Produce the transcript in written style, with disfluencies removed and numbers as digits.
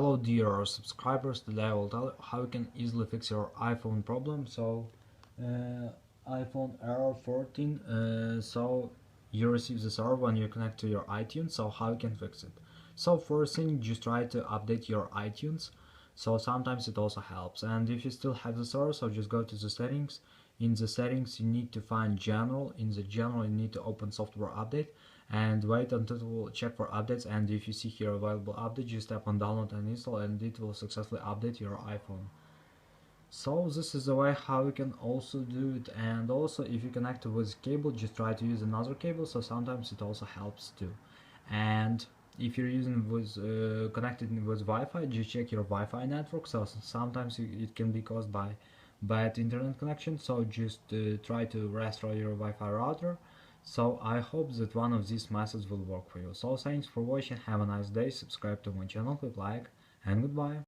Hello dear subscribers, today I will tell you how you can easily fix your iPhone problem. iPhone error 14, you receive this error when you connect to your iTunes, so how you can fix it. So first thing, just try to update your iTunes, so sometimes it also helps. And if you still have this error, so just go to the settings. In the settings you need to find general. In the general you need to open software update and wait until it will check for updates, and if you see here available update, just tap on download and install and it will successfully update your iPhone. So this is the way how you can also do it. And also if you connect with cable, just try to use another cable, so sometimes it also helps too. And if you're using with connected with Wi-Fi, just check your Wi-Fi network, so sometimes it can be caused by bad internet connection, so just try to restore your Wi-Fi router. So I hope that one of these methods will work for you. So thanks for watching, have a nice day, subscribe to my channel, click like, and goodbye.